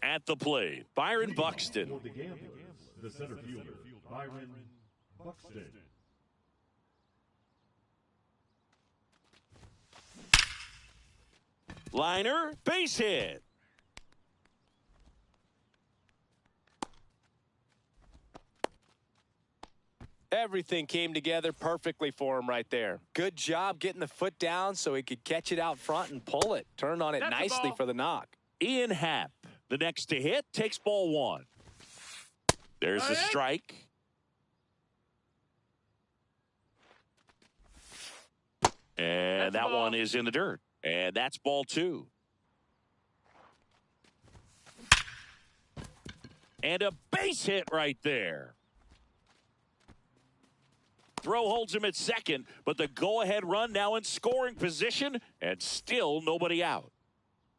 At the plate, Byron Buxton. For the Gamblers, the center fielder, Byron Buxton. Liner, base hit. Everything came together perfectly for him right there. Good job getting the foot down so he could catch it out front and pull it. Turn on it nicely for the knock. Ian Happ, the next to hit, takes ball one. There's the strike. And that one is in the dirt. And that's ball two. And a base hit right there. Throw holds him at second, but the go-ahead run now in scoring position, and still nobody out.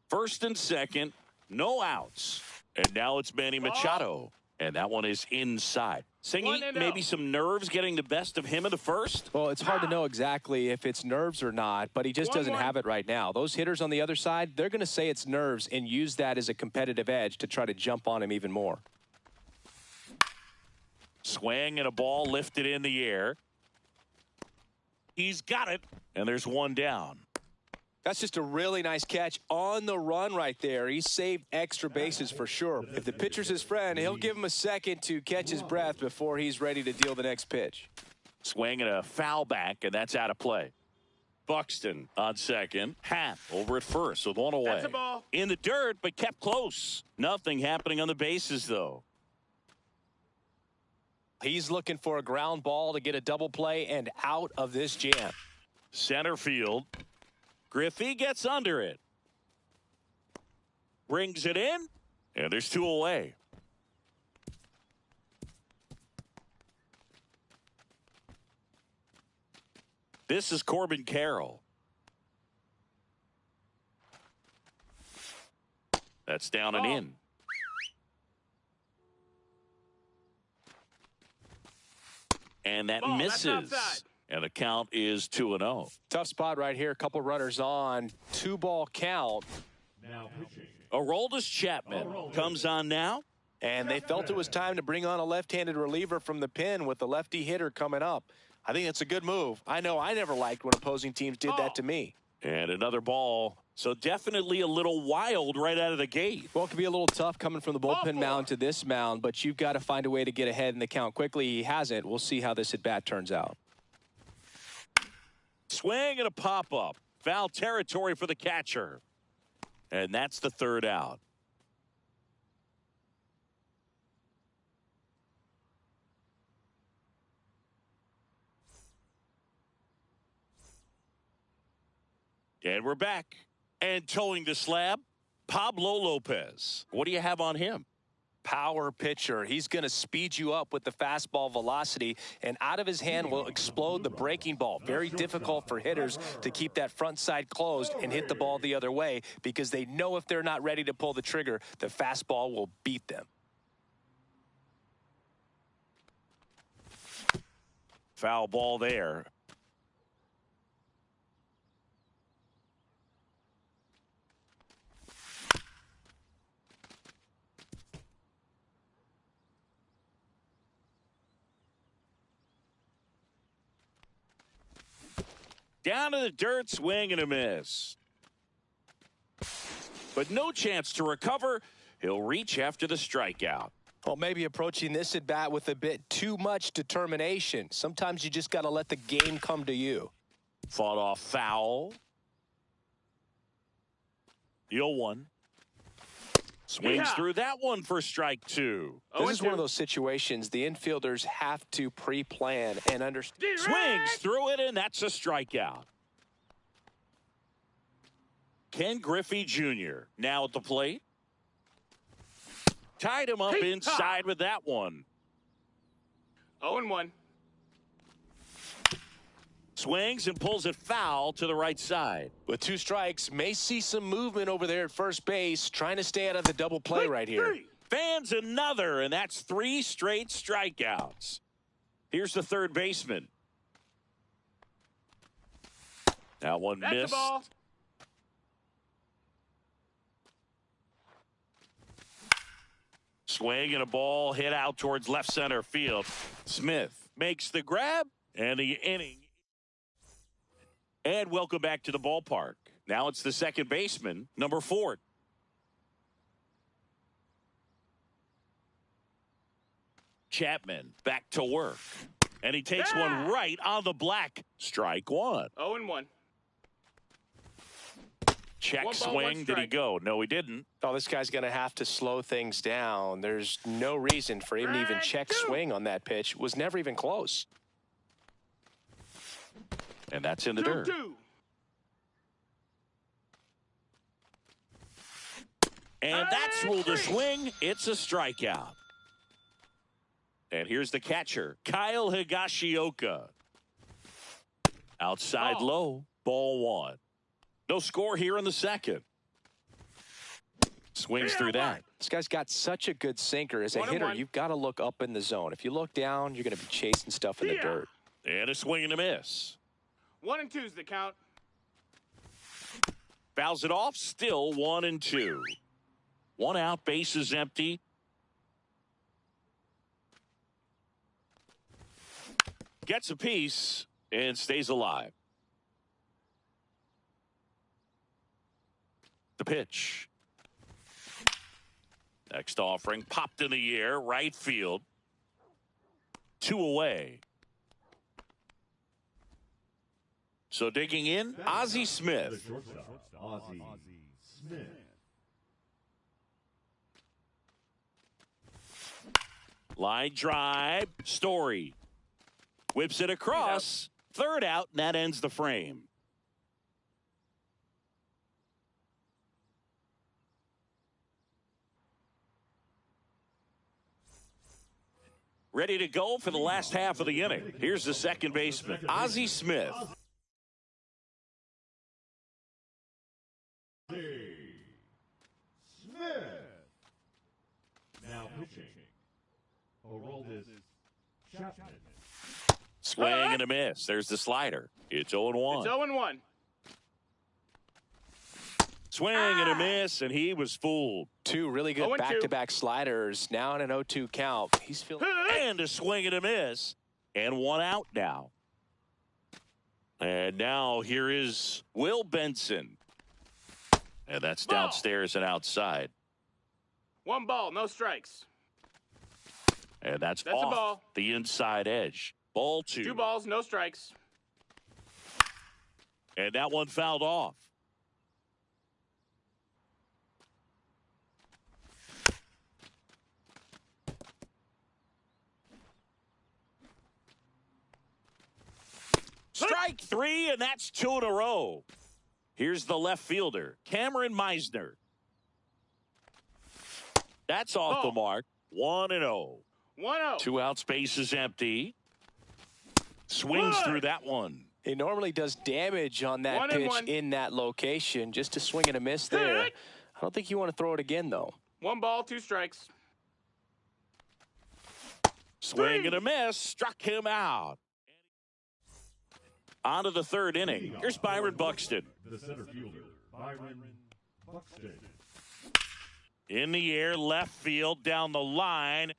First and second, no outs. And now it's Manny Machado, and that one is inside. Singy, maybe some nerves getting the best of him in the first? Well, it's hard to know exactly if it's nerves or not, but he just doesn't have it right now. Those hitters on the other side, they're going to say it's nerves and use that as a competitive edge to try to jump on him even more. Swing and a ball lifted in the air. He's got it, and there's one down. That's just a really nice catch on the run right there. He saved extra bases for sure. If the pitcher's his friend, he'll give him a second to catch his breath before he's ready to deal the next pitch. Swing and a foul back, and that's out of play. Buxton on second. Happ over at first with one away. That's a ball. In the dirt, but kept close. Nothing happening on the bases, though. He's looking for a ground ball to get a double play and out of this jam. Center field. Griffey gets under it. Brings it in. And there's two away. This is Corbin Carroll. That's down and in. And that misses. And the count is 2-0. Tough spot right here. A couple runners on. 2-ball count. Now pitching. Aroldis Chapman comes on now. And they felt it was time to bring on a left-handed reliever from the pen with the lefty hitter coming up. I think it's a good move. I know I never liked when opposing teams did that to me. And another ball. So definitely a little wild right out of the gate. Well, it could be a little tough coming from the bullpen mound to this mound, but you've got to find a way to get ahead in the count quickly. He hasn't. We'll see how this at-bat turns out. Swing and a pop-up. Foul territory for the catcher. And that's the third out. And we're back. And towing the slab, Pablo Lopez. What do you have on him? Power pitcher. He's going to speed you up with the fastball velocity, and out of his hand will explode the breaking ball. Very difficult for hitters to keep that front side closed and hit the ball the other way because they know if they're not ready to pull the trigger, the fastball will beat them. Foul ball there. Down to the dirt, swing and a miss. But no chance to recover. He'll reach after the strikeout. Well, maybe approaching this at bat with a bit too much determination. Sometimes you just got to let the game come to you. Fought off foul. 0-1. Swings through that one for strike two. This is one of those situations the infielders have to pre-plan and understand. Swings through it, and that's a strikeout. Ken Griffey Jr. now at the plate. Tied him up inside with that one. 0-1. Swings and pulls it foul to the right side. With two strikes, may see some movement over there at first base, trying to stay out of the double play right here. Fans another, and that's 3 straight strikeouts. Here's the third baseman. That one missed. Swing and a ball hit out towards left center field. Smith makes the grab, and the inning. And welcome back to the ballpark. Now it's the second baseman, number 4. Chapman back to work. And he takes one right on the black. Strike 1. 0-1. Check One ball, swing. one Did he strike. go? No, he didn't. Oh, this guy's going to have to slow things down. There's no reason for him to even check swing on that pitch. It was never even close. And that's in the dirt. 2-2. And that's ruled a swing. It's a strikeout. And here's the catcher, Kyle Higashioka. Outside low, ball 1. No score here in the second. Swings through that. This guy's got such a good sinker. As a hitter, you've got to look up in the zone. If you look down, you're going to be chasing stuff in the dirt. And a swing and a miss. 1-2's the count. Fouls it off, still 1-2. 1 out, base is empty. Gets a piece and stays alive. The pitch. Next offering popped in the air, right field. 2 away. So digging in, Ozzie The Smith. shortstop, Ozzie Smith. Line drive, Story. Whips it across. 3rd out, and that ends the frame. Ready to go for the last half of the inning. Here's the second baseman, Ozzie Smith. Smith. Now pitching. Aroldis Chapman. Swing and a miss. There's the slider. It's 0-1. It's 0-1. Swing and a miss, and he was fooled. 2 really good 0-2. back-to-back sliders. Now in an 0-2 count. He's feeling. And a swing and a miss. And 1 out now. And now here is Will Benson. And that's downstairs and outside. 1 ball, no strikes. And that's a off ball. the inside edge. Ball 2. 2 balls, no strikes. And that one fouled off. Strike 3, and that's 2 in a row. Here's the left fielder, Cameron Meisner. That's off the mark. 1-0. 1-0. 2 outs, base is empty. Swings through that one. He normally does damage on that pitch 1-1. in that location. Just a swing and a miss there. I don't think you want to throw it again, though. 1 ball, 2 strikes. Swing and a miss. Struck him out. On to the 3rd inning. Here's Byron Buxton. The center fielder, Byron Buxton. In the air, left field, down the line.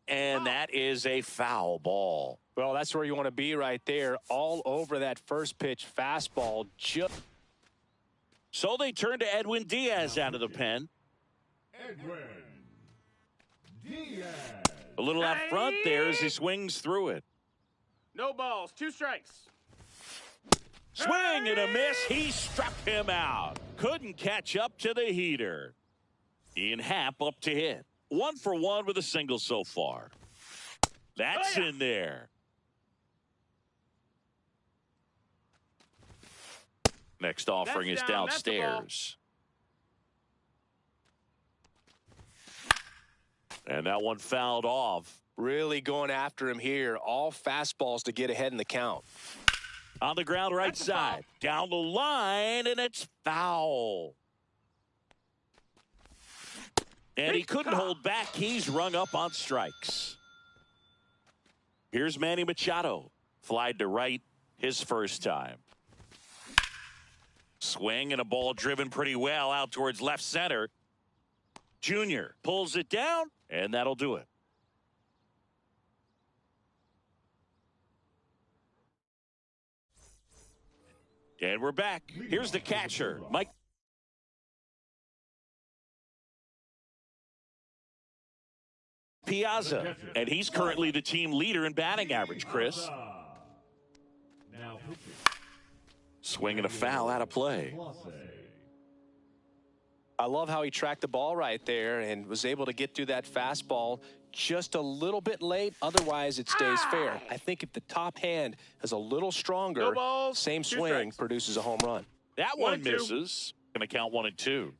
And that is a foul ball. Well, that's where you want to be right there. All over that first pitch fastball. So they turn to Edwin Diaz out of the pen. Edwin Diaz. A little out front there as he swings through it. No balls, 2 strikes. Swing and a miss. He struck him out. Couldn't catch up to the heater. Ian Happ up to hit. 1 for 1 with a single so far. That's in there. Next offering is down. That's the ball. downstairs. And that one fouled off. Really going after him here. All fastballs to get ahead in the count. On the ground right That's a foul. side. Down the line, and it's foul. And he couldn't hold back. He's rung up on strikes. Here's Manny Machado. Flied to right his first time. Swing and a ball driven pretty well out towards left center. Junior pulls it down, and that'll do it. And we're back. Here's the catcher, Mike Piazza, and he's currently the team leader in batting average, Chris. Now pitching. Swinging a foul out of play. I love how he tracked the ball right there and was able to get through that fastball just a little bit late. Otherwise, it stays fair. I think if the top hand is a little stronger, No balls, same 2 swing strikes. produces a home run. That 1 one and 2. misses. Going to count 1 and 2.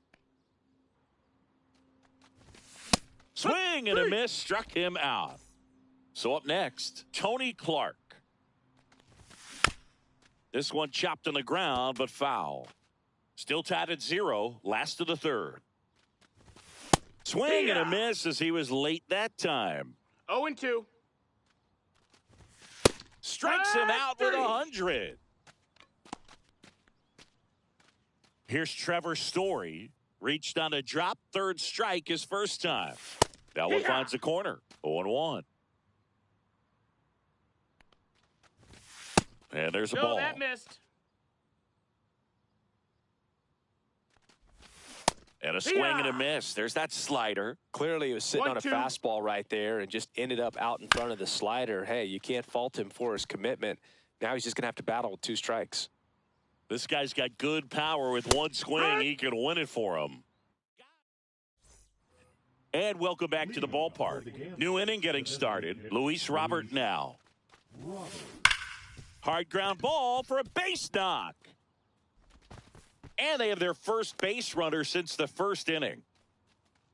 Swing and a miss, struck him out. So up next, Tony Clark. This one chopped on the ground, but foul. Still tied at 0, last of the third. Swing and a miss as he was late that time. 0 and 2. Strikes him out with 100. Here's Trevor Story. Reached on a drop, third strike his first time. That one finds the corner. 0-1. And there's a No, ball. that missed. And a swing and a miss. There's that slider. Clearly, he was sitting 1, on a 2. fastball right there and just ended up out in front of the slider. Hey, you can't fault him for his commitment. Now he's just going to have to battle with 2 strikes. This guy's got good power. With one swing, he can win it for him. And welcome back to the ballpark. New inning getting started. Luis Robert now. Hard ground ball for a base knock. And they have their first base runner since the first inning.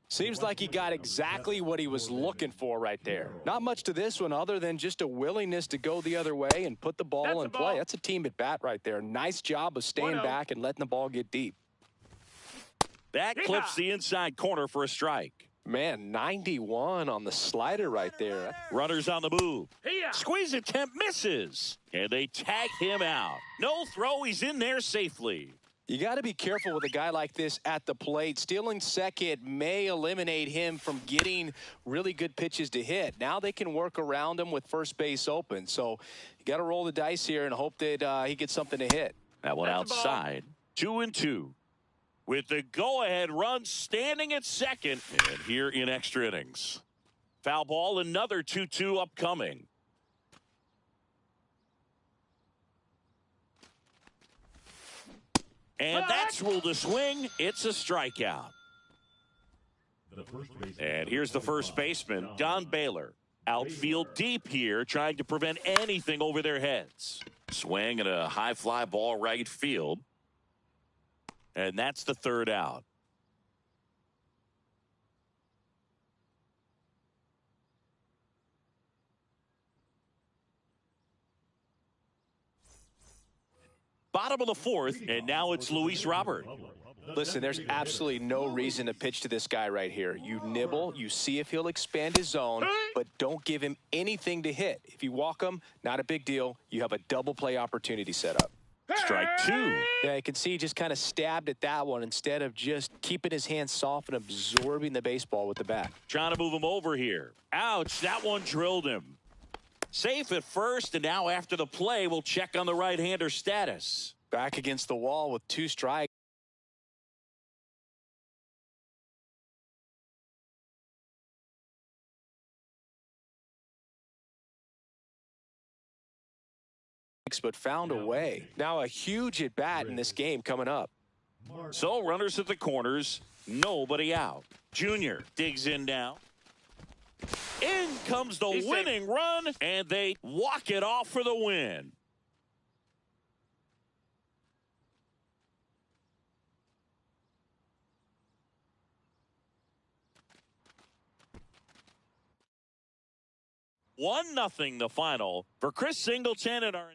Seems like he got exactly what he was looking for right there. Not much to this one other than just a willingness to go the other way and put the ball in play. That's a team at bat right there. Nice job of staying back and letting the ball get deep. That clips the inside corner for a strike. Man, 91 on the slider right there. Runners on the move. Squeeze attempt misses. And they tag him out. No throw. He's in there safely. You got to be careful with a guy like this at the plate. Stealing second may eliminate him from getting really good pitches to hit. Now they can work around him with first base open. So you got to roll the dice here and hope that he gets something to hit. That one outside. 2-2. With the go-ahead run standing at second. And here in extra innings. Foul ball, another 2-2 upcoming. And that's ruled a swing. It's a strikeout. And here's the first baseman, Don Baylor. Outfield deep here, trying to prevent anything over their heads. Swing and a high fly ball right field. And that's the third out. Bottom of the fourth, and now it's Luis Robert. Listen, there's absolutely no reason to pitch to this guy right here. You nibble, you see if he'll expand his zone, but don't give him anything to hit. If you walk him, not a big deal. You have a double play opportunity set up. Strike 2. Yeah, you can see he just kind of stabbed at that one instead of just keeping his hands soft and absorbing the baseball with the bat. Trying to move him over here. Ouch, that one drilled him. Safe at first, and now after the play, we'll check on the right-hander status. Back against the wall with 2 strikes. But found a way. Now a huge at bat in this game coming up. So runners at the corners, nobody out. Junior digs in now. In comes the winning run, and they walk it off for the win. One nothing the final for Chris Singleton and our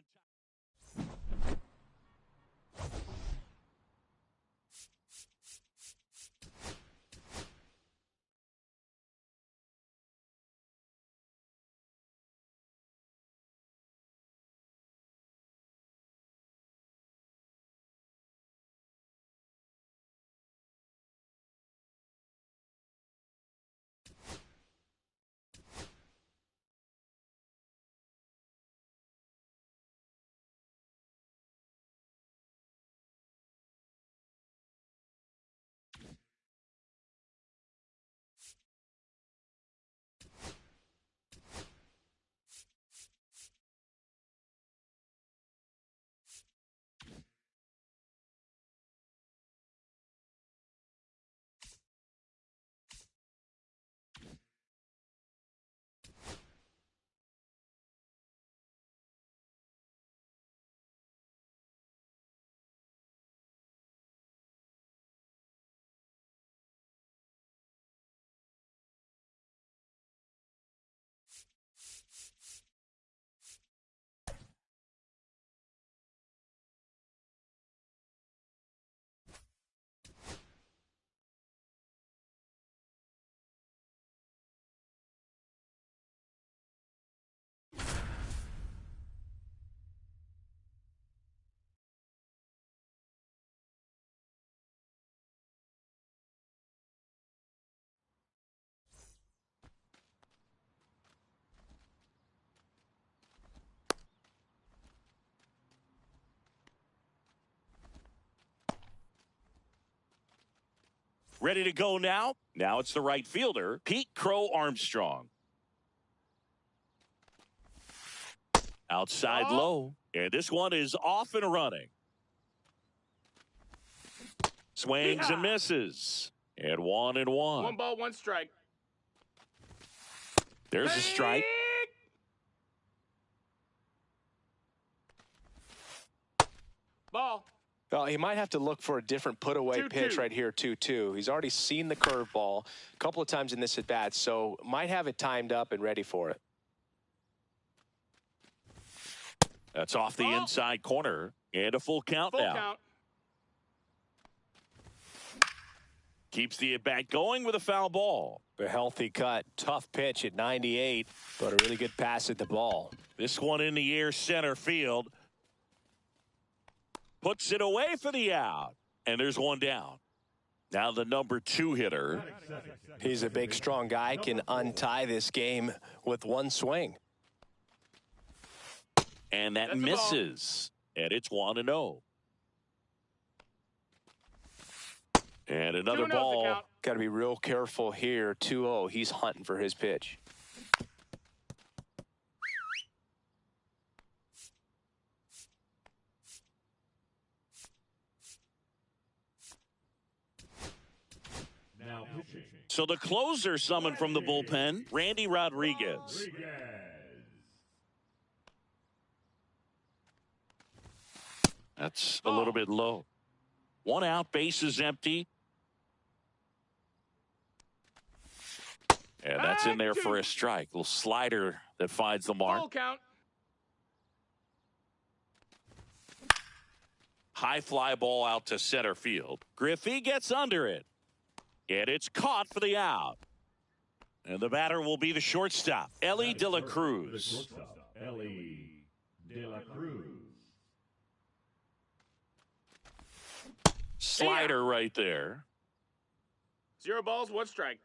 Ready to go now? Now it's the right fielder, Pete Crow Armstrong. Outside low. And this one is off and running. Swings and misses. And 1-1. 1 ball, 1 strike. There's a strike. Ball. Well, he might have to look for a different put-away 2-2. pitch right here, 2-2. He's already seen the curveball a couple of times in this at-bat, so might have it timed up and ready for it. That's off the inside corner. And a full count Full now. count. Keeps the at-bat going with a foul ball. A healthy cut. Tough pitch at 98, but a really good pass at the ball. This one in the air center field. Puts it away for the out. And there's one down. Now the number 2 hitter. He's a big, strong guy. Can untie this game with one swing. And that That's a misses. And it's 1-0. And another 2-0 's the ball. count. Got to be real careful here. 2-0. He's hunting for his pitch. Now pitching. So the closer summoned from the bullpen, Randy Rodriguez. That's a little bit low. 1 out, base is empty. And that's in there for a strike. Little slider that finds the mark. Full count. High fly ball out to center field. Griffey gets under it. And it's caught for the out. And the batter will be the shortstop, Ellie De La Cruz. Ellie De La Cruz. Slider right there. 0 balls, 1 strike.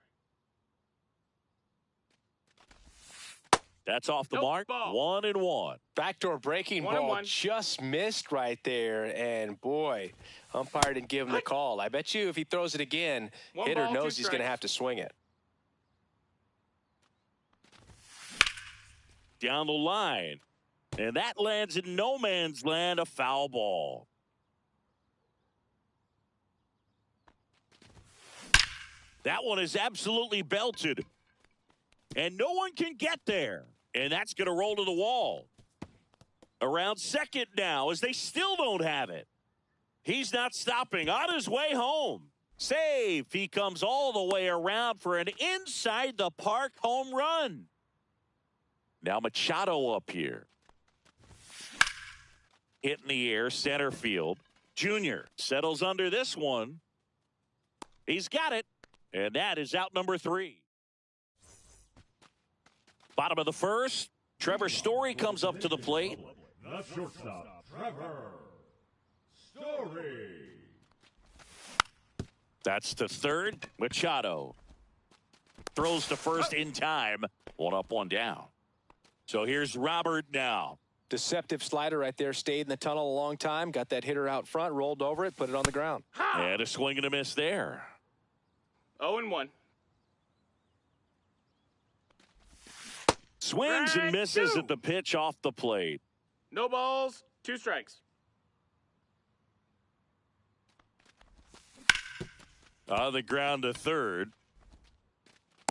That's off the Nope, mark. ball. 1-1. Backdoor breaking 1-1. ball just missed right there. And, boy, umpire didn't give him the call. I bet you if he throws it again, 1 hitter ball, 2 knows he's going to strikes. have to swing it. Down the line. And that lands in no man's land, a foul ball. That one is absolutely belted. And no one can get there. And that's going to roll to the wall. Around second now as they still don't have it. He's not stopping. On his way home. Save. He comes all the way around for an inside the park home run. Now Machado up here. Hit in the air, center field. Junior settles under this one. He's got it. And that is out number 3. Bottom of the first. Trevor Story comes up to the plate. The shortstop, Trevor Story. That's to third. Machado throws to first in time. 1 up, 1 down. So here's Robert now. Deceptive slider right there. Stayed in the tunnel a long time. Got that hitter out front. Rolled over it. Put it on the ground. And a swing and a miss there. 0-1. Swings and Strike misses 2. at the pitch off the plate. No balls, 2 strikes. On the ground to third.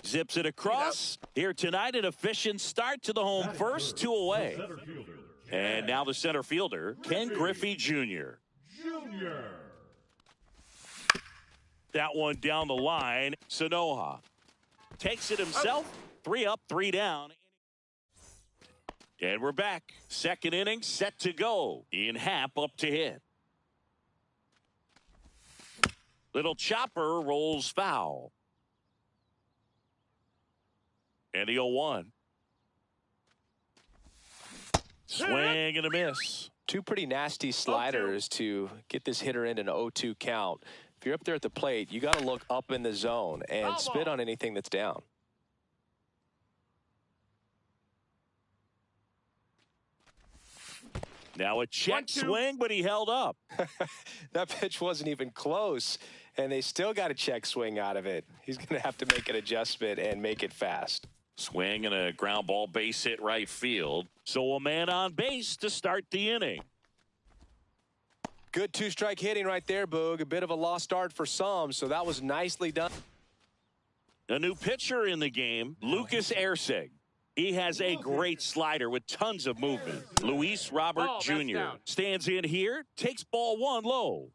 Zips it across. Here tonight, an efficient start to the home first, 2 away. Center fielder, And now the center fielder, Ken Griffey Jr. Junior. That one down the line. Sanoja takes it himself. 3 up, 3 down. And we're back. Second inning set to go. Ian Happ up to hit. Little chopper rolls foul. And the 0-1. Swing and a miss. 2 pretty nasty sliders to get this hitter in an 0-2 count. If you're up there at the plate, you got to look up in the zone and spit on anything that's down. Now a check 1-2. swing, but he held up. That pitch wasn't even close, and they still got a check swing out of it. He's going to have to make an adjustment and make it fast. Swing and a ground ball base hit right field. So a man on base to start the inning. Good two-strike hitting right there, Boog. A bit of a lost start for some, so that was nicely done. A new pitcher in the game, Lucas Ersig. He has a great slider with tons of movement. Luis Robert Ball, that's Jr. down. stands in here, takes ball one low.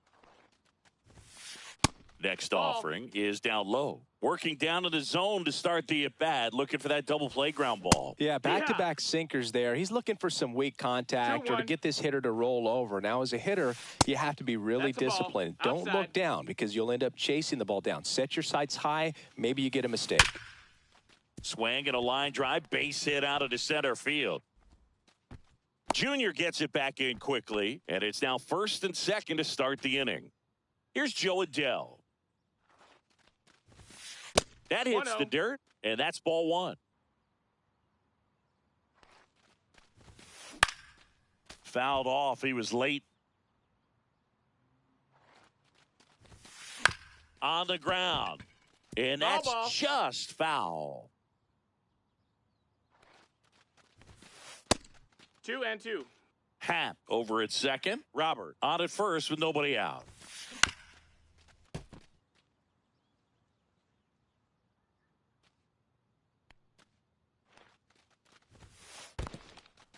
Next Ball. offering is down low. Working down to the zone to start the at-bat, looking for that double play ground ball. Yeah, back-to-back sinkers there. He's looking for some weak contact or to 2-1. get this hitter to roll over. Now, as a hitter, you have to be really That's a ball. disciplined. Don't Outside. look down because you'll end up chasing the ball down. Set your sights high. Maybe you get a mistake. Swing and a line drive, base hit out of the center field. Junior gets it back in quickly, and it's now first and second to start the inning. Here's Joe Adele. That hits 1-0. the dirt, and that's ball one. Fouled off. He was late. On the ground. And Foul that's ball. just foul. 2-2. Hap over at second. Robert on at first with nobody out.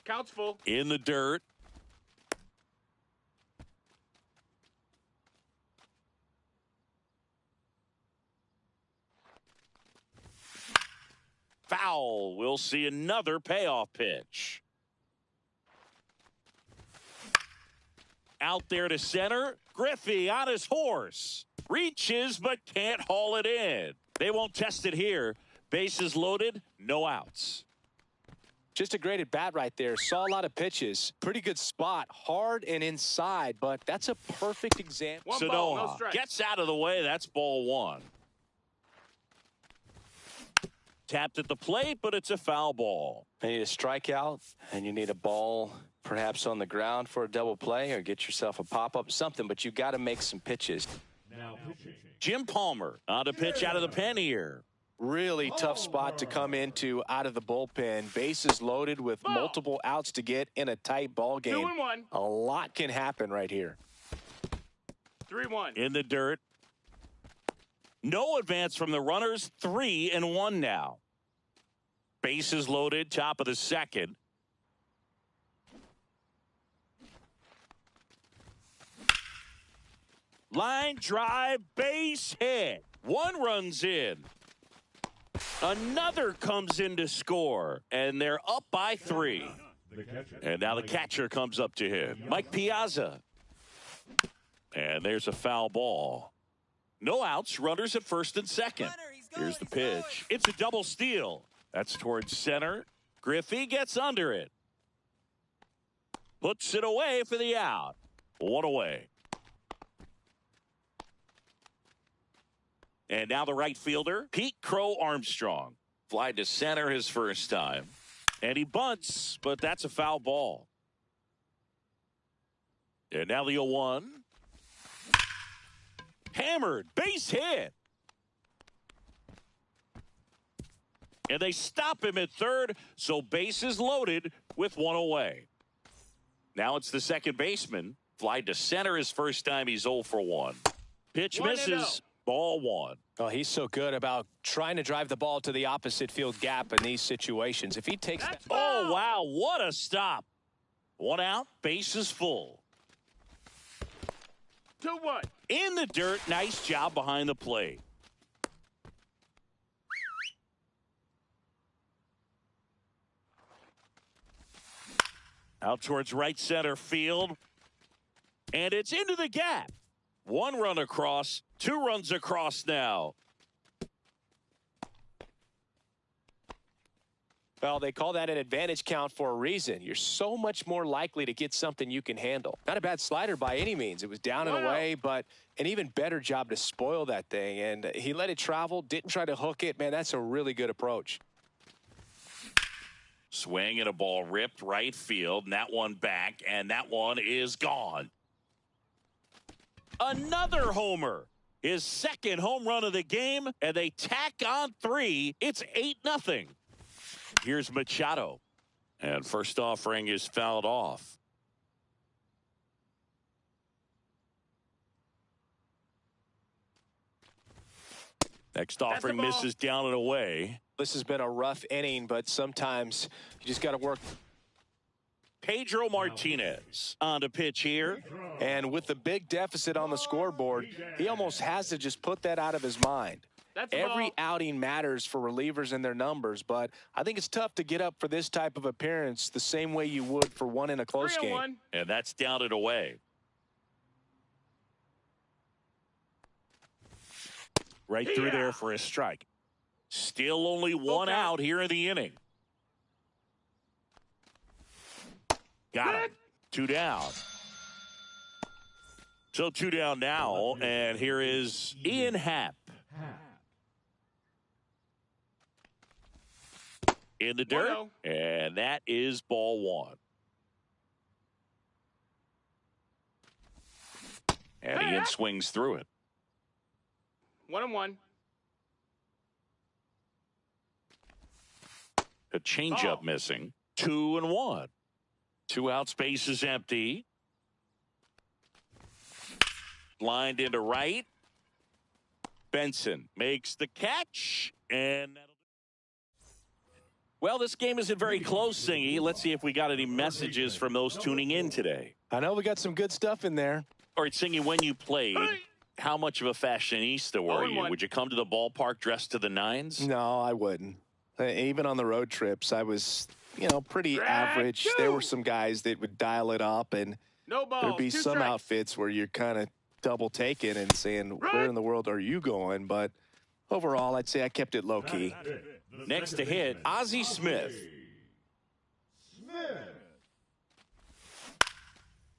Counts full. In the dirt. Foul. We'll see another payoff pitch. Out there to center. Griffey on his horse. Reaches but can't haul it in. They won't test it here. Bases loaded. No outs. Just a great at-bat right there. Saw a lot of pitches. Pretty good spot. Hard and inside, but that's a perfect example. One ball, no Sanoa strike. gets out of the way. That's ball one. Tapped at the plate, but it's a foul ball. You need a strikeout, and you need a ball perhaps on the ground for a double play or get yourself a pop-up, something, but you got to make some pitches. Now pitching. Jim Palmer on to pitch out of the pen here. Really tough spot to come into out of the bullpen. Bases loaded with Ball. multiple outs to get in a tight ball game. 2-1. A lot can happen right here. 3-1. In the dirt. No advance from the runners. 3-1 now. Bases loaded. Top of the second. Line drive. Base hit. One runs in. Another comes in to score. And they're up by 3. The catcher. And now the catcher comes up to him. Mike Piazza. And there's a foul ball. No outs. Runners at first and second. Here's the pitch. It's a double steal. That's towards center. Griffey gets under it. Puts it away for the out. One away. And now the right fielder, Pete Crow Armstrong. Fly to center his first time. And he bunts, but that's a foul ball. And now the 0-1. Hammered, base hit. And they stop him at third, so bases loaded with one away. Now it's the second baseman. Fly to center his first time. He's 0 for 1. Pitch 1-0. misses. Ball 1. Oh, he's so good about trying to drive the ball to the opposite field gap in these situations. If he takes that. Oh, wow. What a stop. One out. Bases full. 2-1. In the dirt. Nice job behind the plate. Out towards right center field. And it's into the gap. One run across. 2 runs across now. Well, they call that an advantage count for a reason. You're so much more likely to get something you can handle. Not a bad slider by any means. It was down and away, but an even better job to spoil that thing. And he let it travel, didn't try to hook it. Man, that's a really good approach. Swing and a ball ripped right field, and that one back, and that one is gone. Another homer. His second home run of the game, and they tack on 3. It's 8-0. Here's Machado. And first offering is fouled off. Next offering misses down and away. This has been a rough inning, but sometimes you just got to work. Pedro Martinez on the pitch here. And with the big deficit on the scoreboard, he almost has to just put that out of his mind. Every outing matters for relievers and their numbers, but I think it's tough to get up for this type of appearance the same way you would for one in a close game. And that's down and away. Right through there for a strike. Still only one out here in the inning. Got him. 2 down. So 2 down now, and here is Ian Happ. In the dirt, and that is ball 1. And Ian swings through it. 1-1. A changeup missing. 2-1. 2 outs, base is empty. Lined into right. Benson makes the catch, and that'll. Well, this game isn't very close, Singy. Let's see if we got any messages from those tuning in today. I know we got some good stuff in there. All right, Singy, when you played, how much of a fashionista were you? Would you come to the ballpark dressed to the nines? No, I wouldn't. Even on the road trips, I was, pretty average. There were some guys that would dial it up, and there'd be some outfits where you're kind of double taking and saying, where in the world are you going? But overall, I'd say I kept it low key. Next to hit, Ozzie Smith.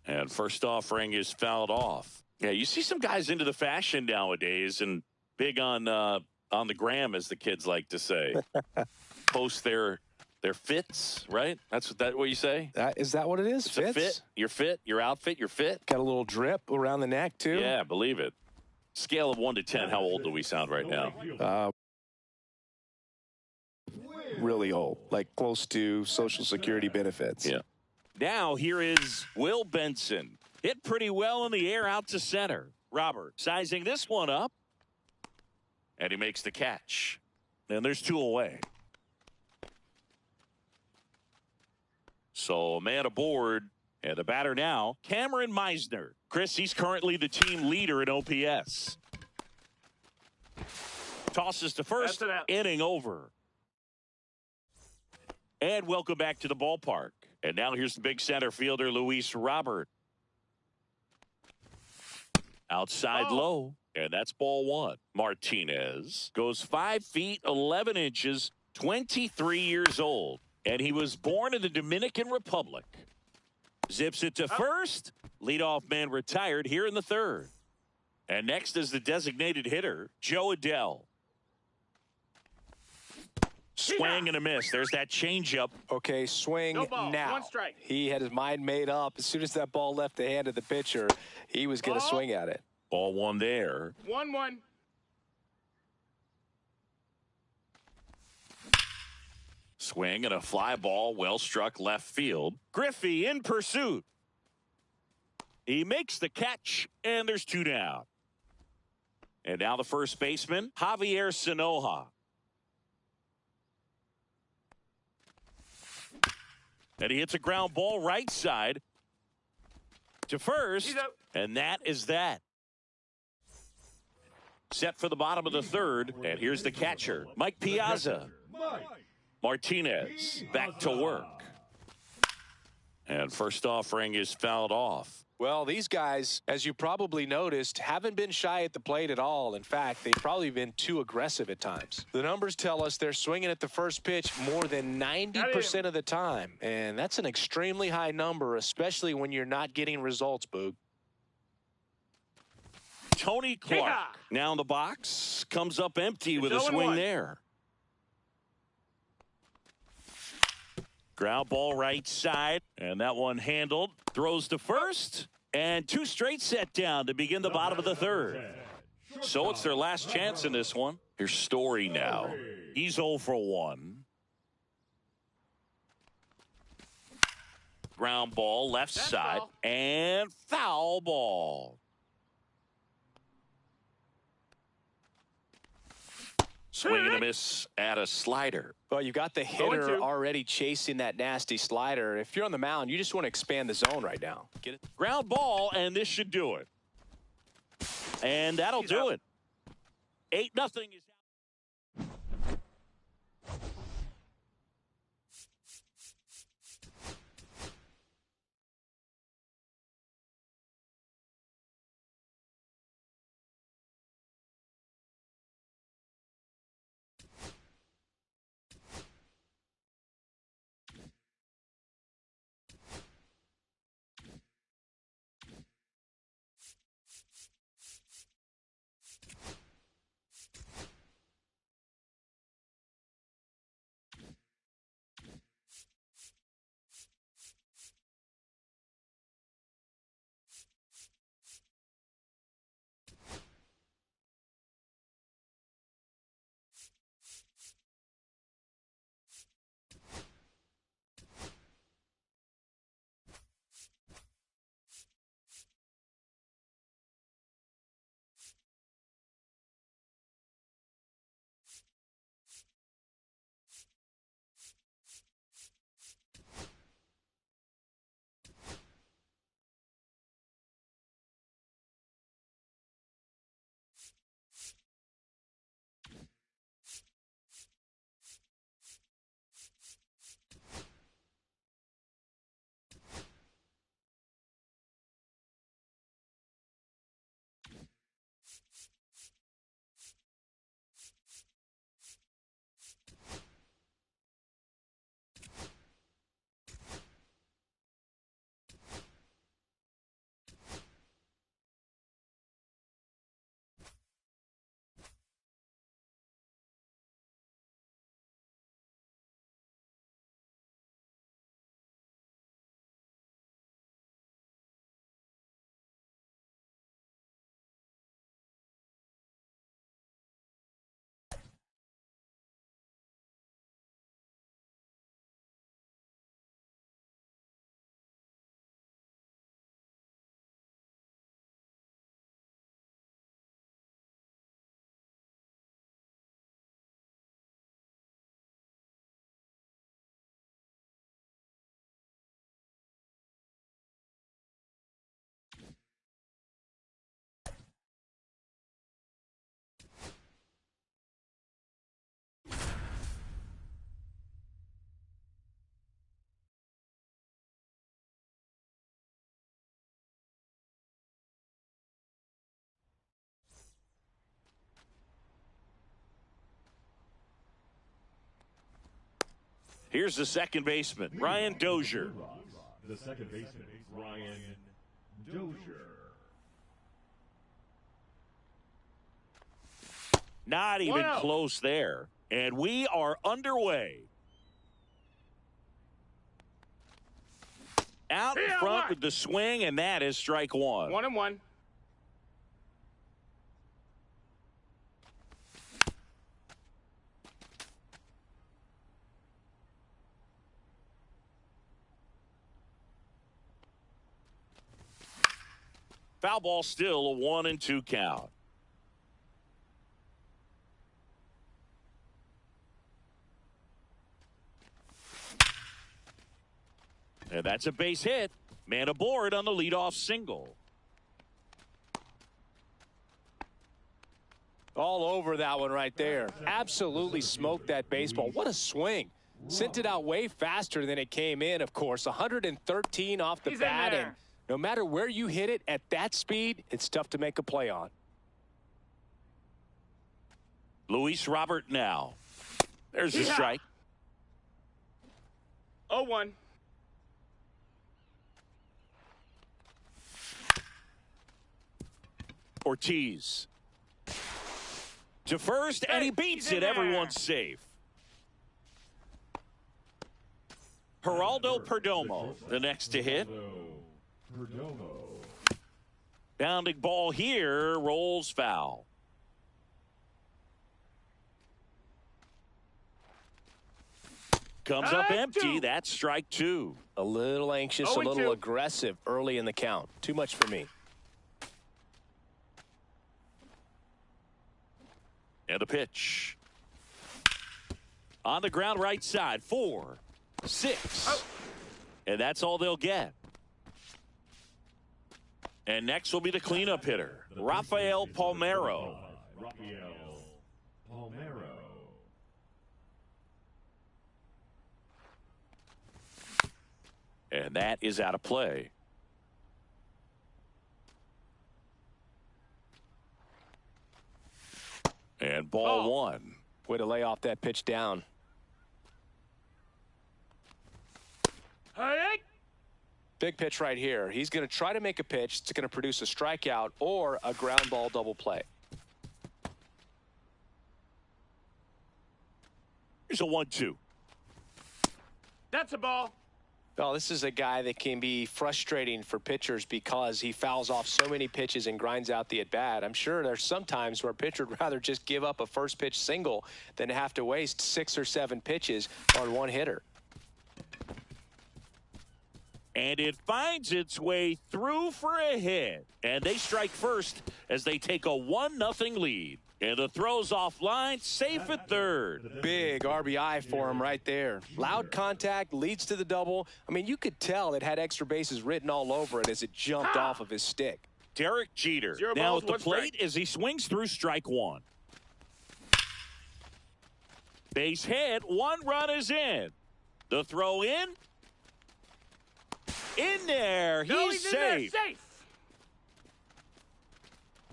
And first offering is fouled off. Yeah, you see some guys into the fashion nowadays and big on the gram, as the kids like to say. Post their fits, right? That's what you say? Is that what it is? It's a fit. Your fit, your outfit, your fit. Got a little drip around the neck, too. Yeah, believe it. Scale of 1 to 10, how old do we sound right now? Really old, like close to Social Security benefits. Yeah. Now here is Will Benson. Hit pretty well in the air out to center. Robert sizing this one up. And he makes the catch. And there's 2 away. So a man aboard. And the batter now, Cameron Meisner. Chris, he's currently the team leader in OPS. Tosses to first, inning over. And welcome back to the ballpark. And now here's the big center fielder, Luis Robert. Outside low, and that's ball 1. Martinez goes 5 feet, 11 inches, 23 years old. And he was born in the Dominican Republic. Zips it to first. Leadoff man retired here in the 3rd. And next is the designated hitter, Joe Adell. Swing and a miss. There's that changeup. Okay, swing now. 1 strike. He had his mind made up. As soon as that ball left the hand of the pitcher, he was going to swing at it. Ball 1 there. 1-1. Swing and a fly ball, well struck left field. Griffey in pursuit. He makes the catch, and there's 2 down. And now the first baseman, Javier Sanoja. And he hits a ground ball right side to first, and that is that. Set for the bottom of the 3rd, and here's the catcher, Mike Piazza. Martinez back to work. And first offering is fouled off. Well, these guys, as you probably noticed, haven't been shy at the plate at all. In fact, they've probably been too aggressive at times. The numbers tell us they're swinging at the first pitch more than 90% of the time. And that's an extremely high number, especially when you're not getting results, Boog. Tony Clark now in the box. Comes up empty with a swing there. Ground ball right side, and that one handled. Throws to first, and 2 straight set down to begin the bottom of the third. So it's their last chance in this one. Here's Story now. He's 0 for 1. Ground ball left side, and foul ball. Swing and a miss at a slider. Well, you got the hitter already chasing that nasty slider. If you're on the mound, you just want to expand the zone right now. Get it? Ground ball, and this should do it. And that'll do it. 8-0 is Here's the second baseman, Ryan Dozier. The second baseman, Ryan Dozier. Not even close there. And we are underway. Out in front with the swing, and that is strike one. 1-1. Foul ball, still a 1-2 count. And that's a base hit. Man aboard on the leadoff single. All over that one right there. Absolutely smoked that baseball. What a swing. Sent it out way faster than it came in, of course. 113 off the bat, and no matter where you hit it at that speed, it's tough to make a play on. Luis Robert now. There's the strike. 0-1. Ortiz. To first, and he beats it. Everyone's safe. Geraldo Perdomo, the next to hit. Perdomo. Bounding ball here, rolls foul. Comes up empty. That's strike two. A little anxious, a little aggressive early in the count. Too much for me. And a pitch. On the ground right side. 4, 6. And that's all they'll get. And next will be the cleanup hitter, Rafael Palmeiro. Rafael Palmeiro. And that is out of play. And ball one. Way to lay off that pitch down. Big pitch right here. He's going to try to make a pitch. It's going to produce a strikeout or a ground ball double play. Here's a 1-2. That's a ball. Well, this is a guy that can be frustrating for pitchers because he fouls off so many pitches and grinds out the at-bat. I'm sure there's some times where a pitcher would rather just give up a first pitch single than have to waste 6 or 7 pitches on one hitter. And it finds its way through for a hit. And they strike first as they take a 1-0 lead. And the throw's offline, safe at third. Big RBI for him right there. Loud contact, leads to the double. I mean, you could tell it had extra bases written all over it as it jumped off of his stick. Derek Jeter now at the plate as he swings through strike one. Base hit, 1 run is in. The throw in. In there, he's safe.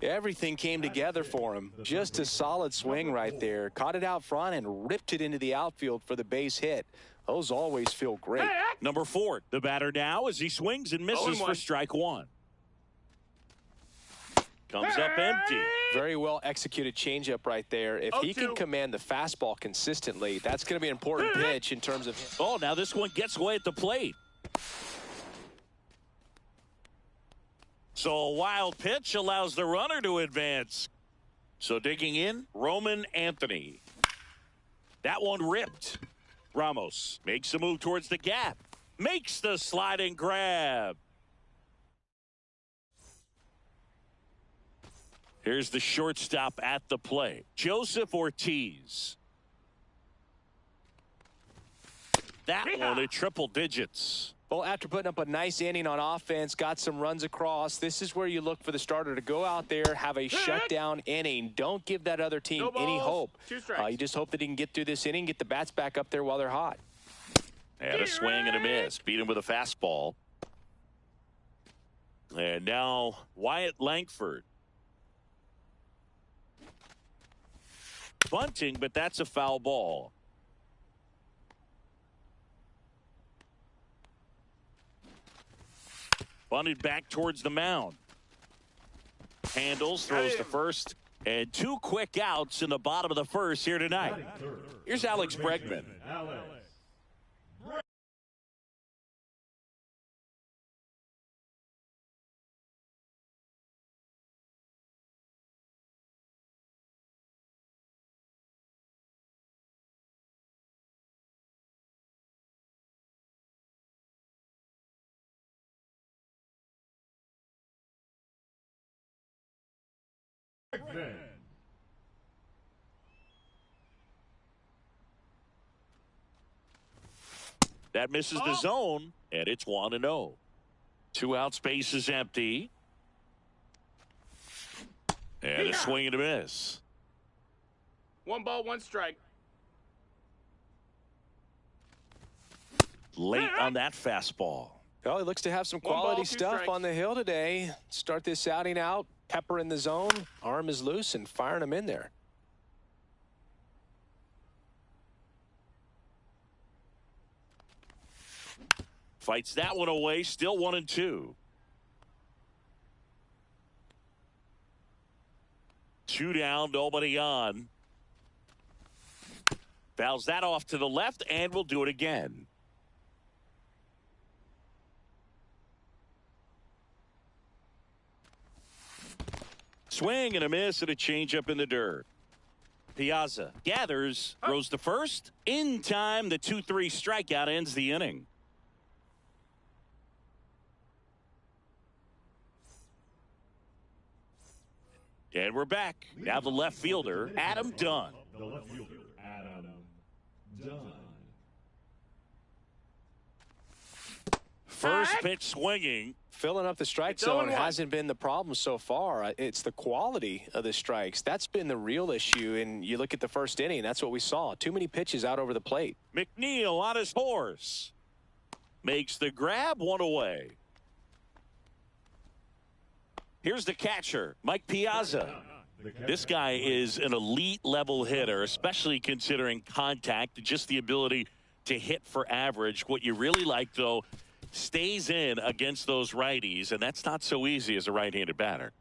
Everything came together for him. Just a solid swing right there. Caught it out front and ripped it into the outfield for the base hit. Those always feel great. Number 4, the batter now as he swings and misses for strike one. Comes up empty. Very well executed changeup right there. If he can command the fastball consistently, that's going to be an important pitch in terms of... Oh, now this one gets away at the plate. So a wild pitch allows the runner to advance. So digging in, Roman Anthony. That one ripped. Ramos makes a move towards the gap. Makes the sliding grab. Here's the shortstop at the plate, Joseph Ortiz. That one at triple digits. Well, after putting up a nice inning on offense, got some runs across, this is where you look for the starter to go out there, have a shutdown inning. Don't give that other team any hope. You just hope that he can get through this inning, get the bats back up there while they're hot. And a swing and a miss. Beat him with a fastball. And now Wyatt Langford. Bunting, but that's a foul ball. Bunted back towards the mound. Handles, throws to first, and 2 quick outs in the bottom of the first here tonight. Here's Alex Bregman. That misses the zone, and it's 1-0. 2 out, space is empty. And a swing and a miss. 1 ball, 1 strike. Late on that fastball. Well, he looks to have some quality stuff on the hill today. Start this outing out, pepper in the zone, arm is loose, and firing him in there. Fights that one away, still 1-2. 2 down, nobody on. Fouls that off to the left, and we'll do it again. swing and a miss and a changeup in the dirt. Piazza gathers, throws to first. In time, the 2-3 strikeout ends the inning. And we're back. Now the left fielder, Adam Dunn. The left fielder, Adam Dunn. First pitch swinging. Filling up the strike It's zone 0-1. hasn't been the problem so far. It's the quality of the strikes. That's been the real issue. And you look at the first inning, that's what we saw. Too many pitches out over the plate. McNeil on his horse. Makes the grab, one away. Here's the catcher, Mike Piazza. This guy is an elite level hitter, especially considering contact and just the ability to hit for average. What you really like, though, stays in against those righties, and that's not so easy as a right-handed batter.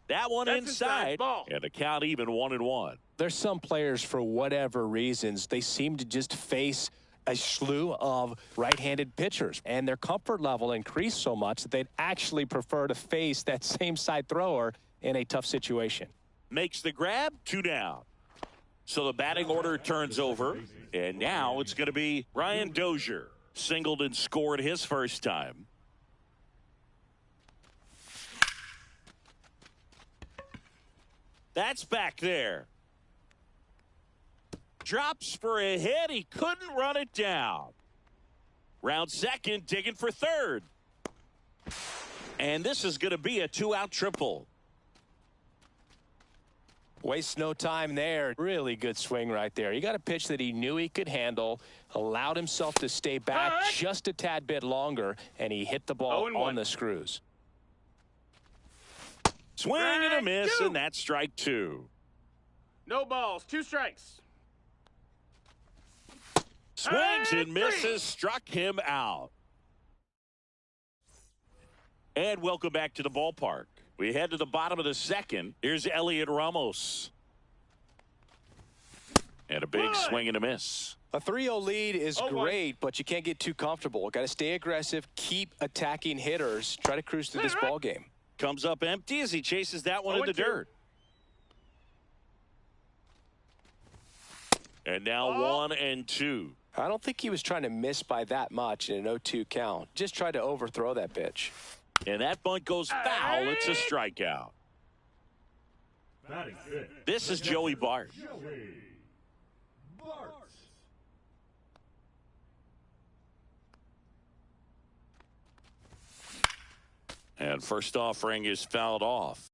That one That's inside, ball. and the count even 1-1. There's some players, for whatever reasons, they seem to just face a slew of right-handed pitchers, and their comfort level increased so much that they'd actually prefer to face that same side thrower in a tough situation. Makes the grab, 2 down. So the batting order turns over, and now it's going to be Ryan Dozier. Singled and scored his first time. That's back there. Drops for a hit. He couldn't run it down. Round second, digging for third. And this is going to be a 2-out triple. Waste no time there. Really good swing right there. He got a pitch that he knew he could handle, allowed himself to stay back just a tad bit longer, and he hit the ball 0-1. on the screws. Swing and a miss, and that's strike 2. No balls, 2 strikes. Swings and misses, struck him out. And welcome back to the ballpark. We head to the bottom of the second. Here's Elliot Ramos. And a big swing and a miss. A 3-0 lead is 0-1. great, but you can't get too comfortable. Got to stay aggressive, keep attacking hitters, try to cruise through this ball game. Comes up empty as he chases that one in the 0-2. dirt. And now 1-2. I don't think he was trying to miss by that much in an 0-2 count. Just tried to overthrow that pitch. And that bunt goes foul. It's a strikeout. Batting fifth, This is Joey Bart. Joey Bart. And first offering is fouled off.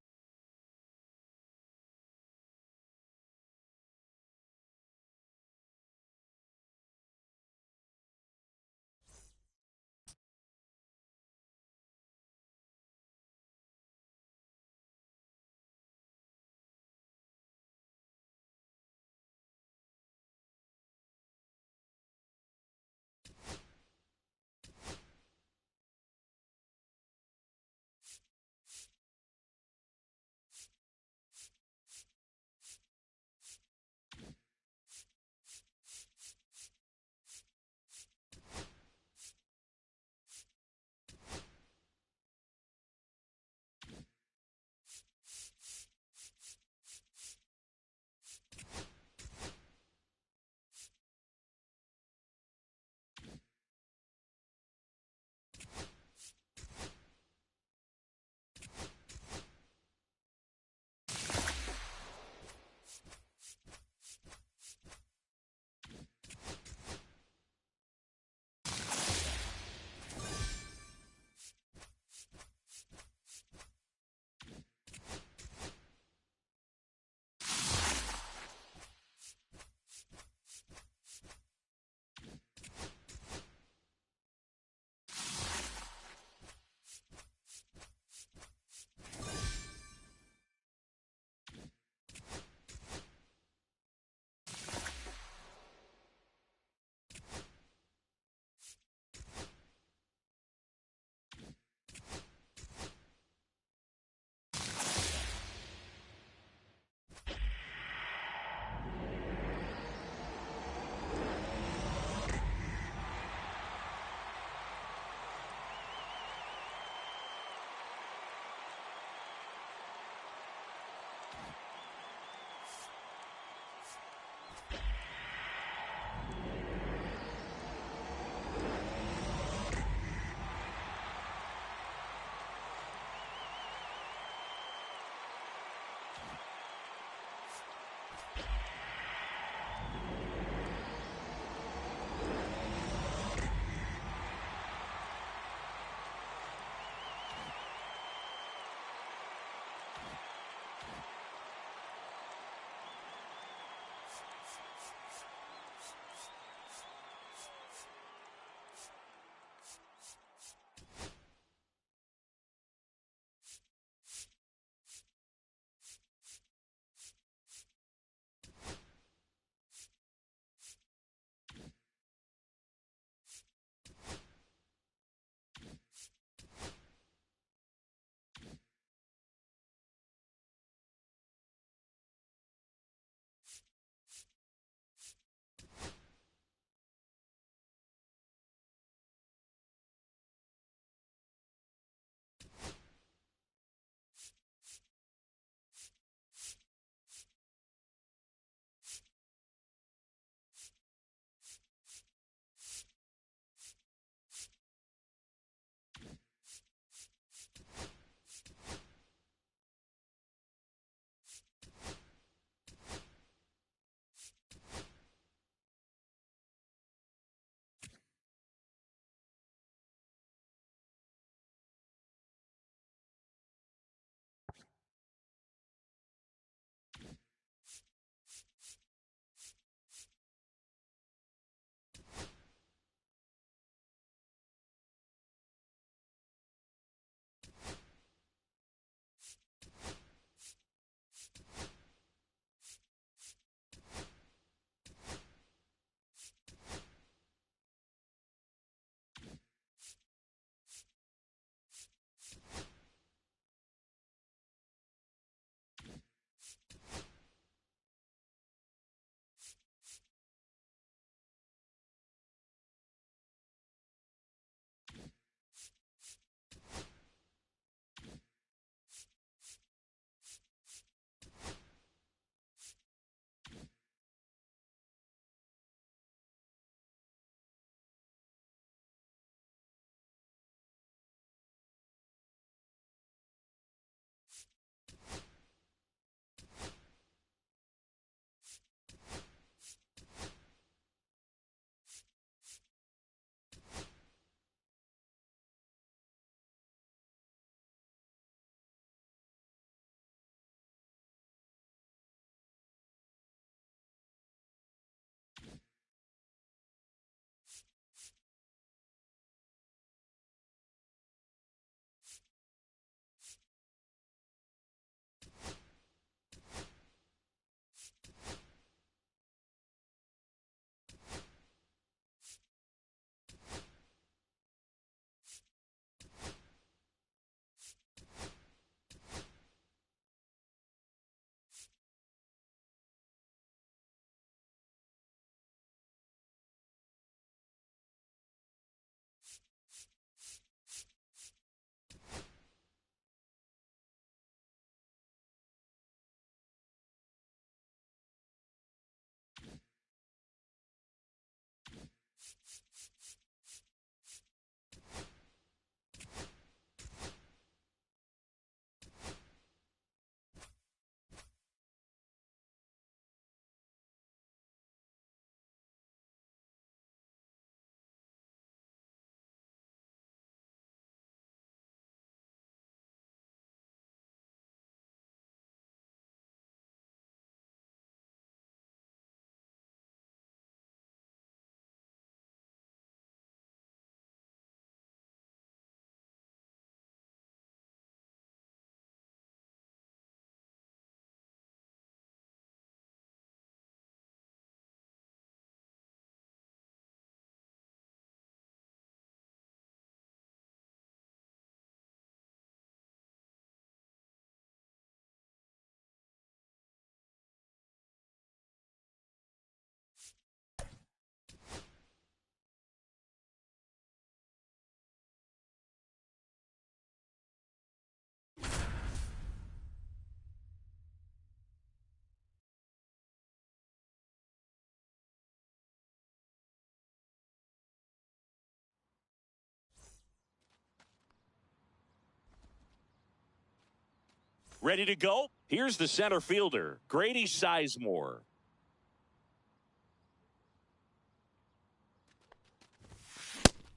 Ready to go? Here's the center fielder, Grady Sizemore.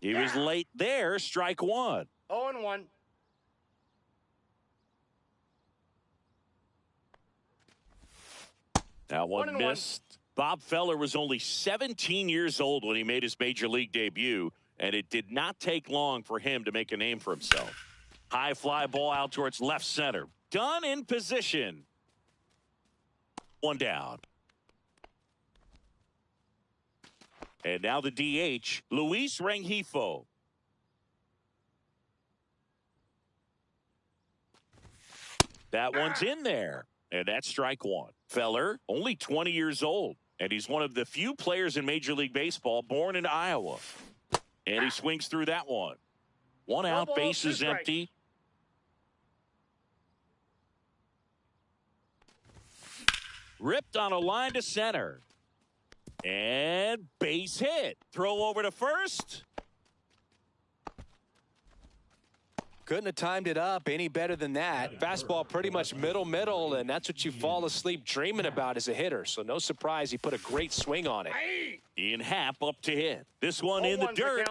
He was late there, strike one. 0-1. That one missed. Bob Feller was only 17 years old when he made his major league debut, and it did not take long for him to make a name for himself. High fly ball out towards left center. Done in position. One down. And now the DH, Luis Rengifo. That one's in there, and that's strike one. Feller, only 20 years old, and he's one of the few players in Major League Baseball born in Iowa. And he swings through that one. One out, base is empty. Ripped on a line to center. And base hit. Throw over to first. Couldn't have timed it up any better than that. Fastball pretty much middle, and that's what you fall asleep dreaming about as a hitter. So no surprise he put a great swing on it. Ian Happ up to hit. This one in the dirt.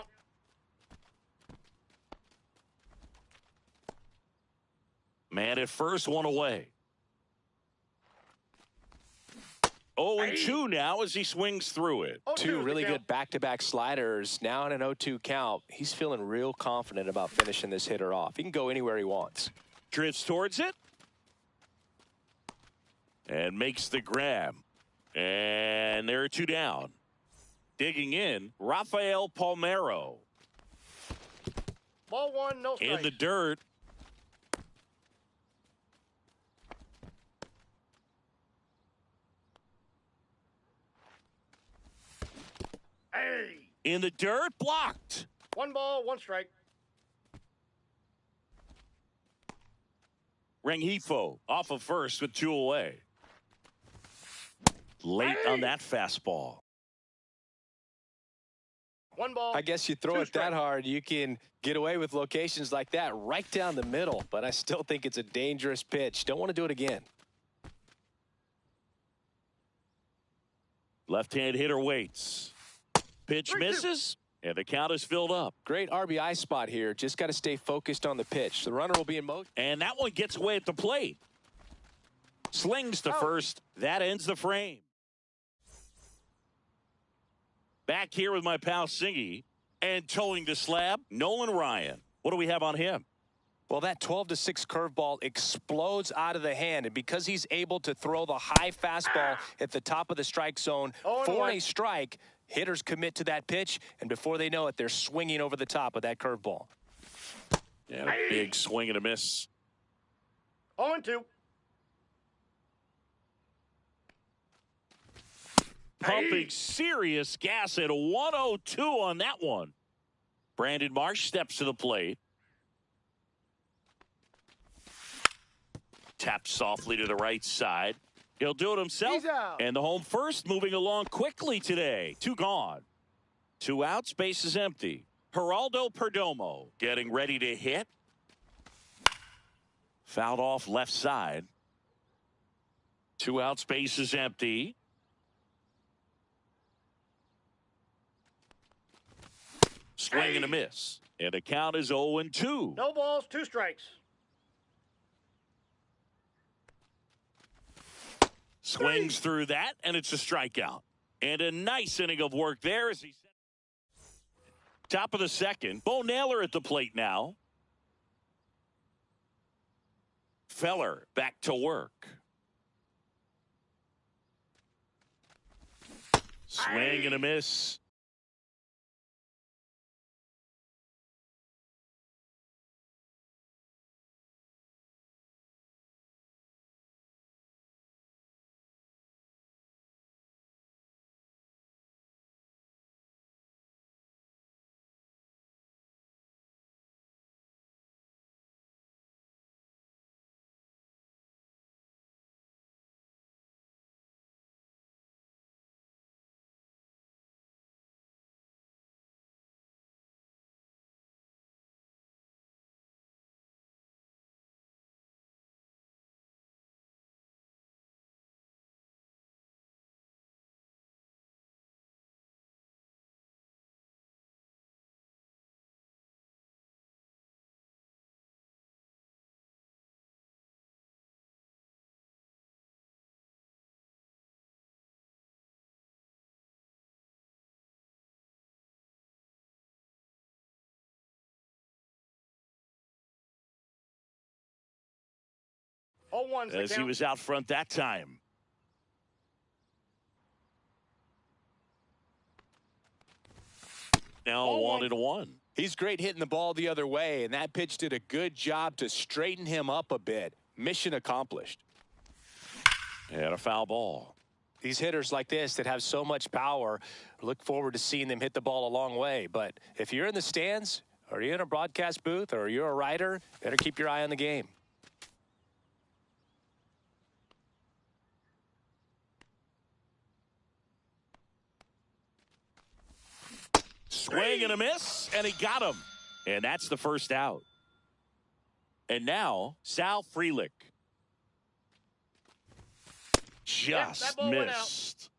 Man at first, one away. 0-2 now as he swings through it. Two really good back-to-back sliders. Now in an 0-2 count. He's feeling real confident about finishing this hitter off. He can go anywhere he wants. Drifts towards it. And makes the grab. And there are two down. Digging in, Rafael Palmeiro. Ball one, no strike. In the dirt. In the dirt, blocked. One ball, one strike. Rengifo off of first with two away. Late on that fastball. One ball. I guess you throw it that hard, you can get away with locations like that right down the middle. But I still think it's a dangerous pitch. Don't want to do it again. Left-hand hitter waits. Pitch misses, and the count is filled up. Great RBI spot here. Just got to stay focused on the pitch. The runner will be in motion. And that one gets away at the plate. Slings to first. That ends the frame. Back here with my pal Singy. And towing the slab, Nolan Ryan. What do we have on him? Well, that 12-6 curveball explodes out of the hand, and because he's able to throw the high fastball at the top of the strike zone for a strike, hitters commit to that pitch, and before they know it, they're swinging over the top of that curveball. Yeah, a big swing and a miss. 0-2. Pumping serious gas at 102 on that one. Brandon Marsh steps to the plate. Taps softly to the right side. He'll do it himself. And the home first moving along quickly today. Two gone. Two outs, base is empty. Geraldo Perdomo getting ready to hit. Fouled off left side. Two outs, base is empty. Swing and a miss. And the count is 0-2. No balls, two strikes. Swings through that, and it's a strikeout. And a nice inning of work there as he top of the second. Bo Naylor at the plate now. Feller back to work. Swing and a miss. 0-1's the as he count. was out front that time. Now 1-1. He's great hitting the ball the other way, and that pitch did a good job to straighten him up a bit. Mission accomplished. And a foul ball. These hitters like this that have so much power, look forward to seeing them hit the ball a long way. But if you're in the stands, or you're in a broadcast booth, or you're a writer, better keep your eye on the game. Swing and a miss, and he got him. And that's the first out. And now, Sal Frelick. Just missed.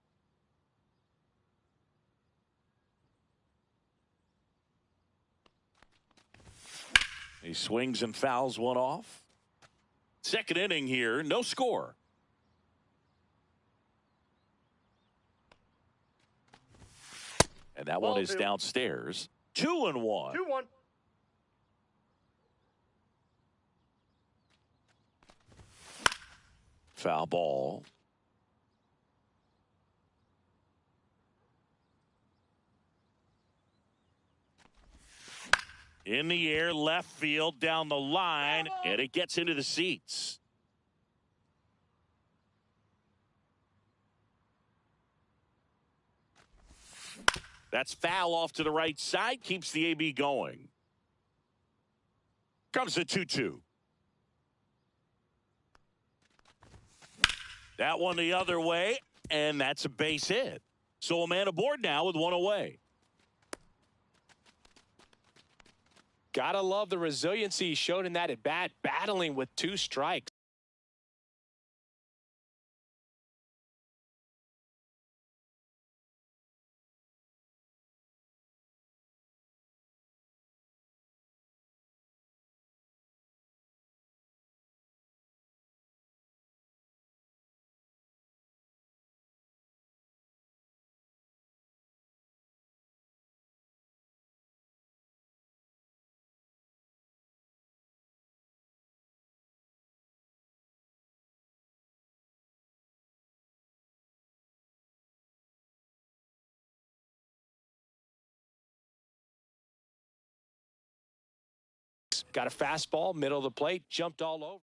He swings and fouls one off. Second inning here, no score. And that one is downstairs. 2-1. 2-1. Foul ball. In the air, left field, down the line, and it gets into the seats. That's foul off to the right side, keeps the AB going. Comes the 2-2. That one the other way, and that's a base hit. So a man aboard now with one away. Gotta love the resiliency he showed in that at bat, battling with 2 strikes. Got a fastball, middle of the plate, jumped all over.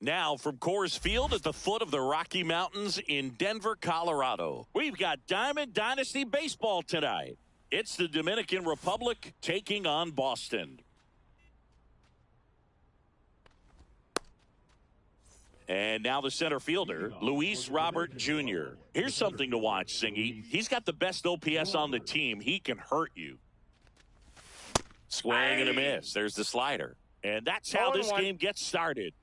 Now from Coors Field at the foot of the Rocky Mountains in Denver, Colorado, we've got Diamond Dynasty Baseball tonight. It's the Dominican Republic taking on Boston. And now the center fielder, Luis Robert Jr. Here's something to watch, Singy. He's got the best OPS on the team. He can hurt you. Swing and a miss. There's the slider. And that's how this game gets started.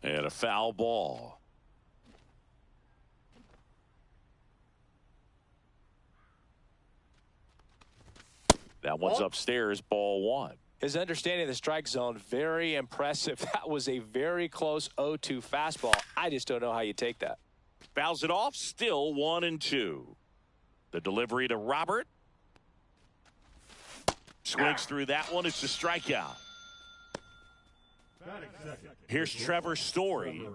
And a foul ball. That one's upstairs, ball one. His understanding of the strike zone, very impressive. That was a very close 0-2 fastball. I just don't know how you take that. Fouls it off, still 1-2. The delivery to Robert. Swings through that one. It's a strikeout. Here's Trevor Story.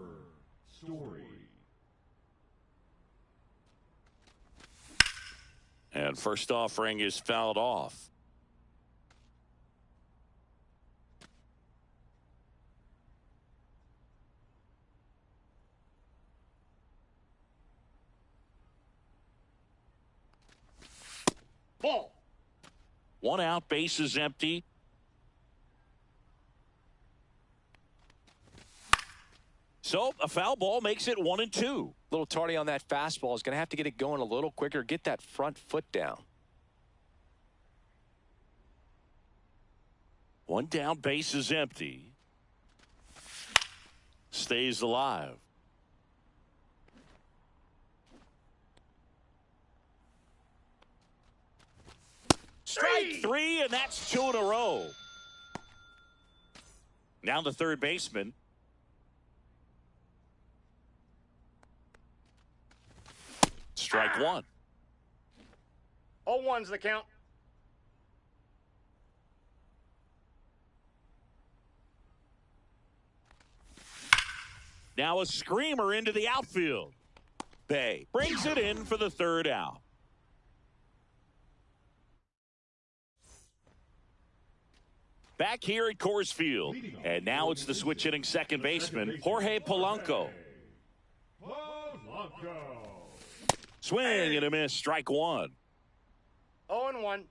And first offering is fouled off. Ball. One out, base is empty. So a foul ball makes it 1-2. A little tardy on that fastball. Is going to have to get it going a little quicker. Get that front foot down. One down, base is empty. Stays alive. Strike three, and that's 2 in a row. Now the third baseman. Strike one. 0-1's the count. Now a screamer into the outfield. Bay brings it in for the third out. Back here at Coors Field. And now it's the switch hitting second baseman, Jorge Polanco. Swing and a miss, strike one. 0-1.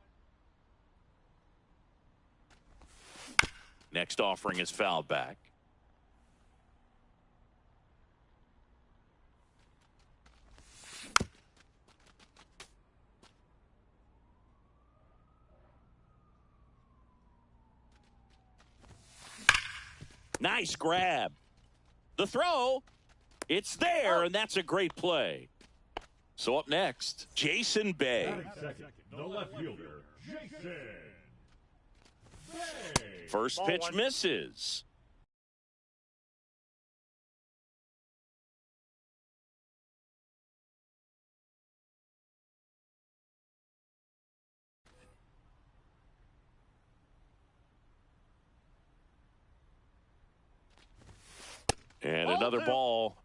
Next offering is fouled back. Nice grab. The throw, it's there, and that's a great play. So up next, Jason Bay. Second, the left fielder, Jason Bay. First pitch misses. And another ball.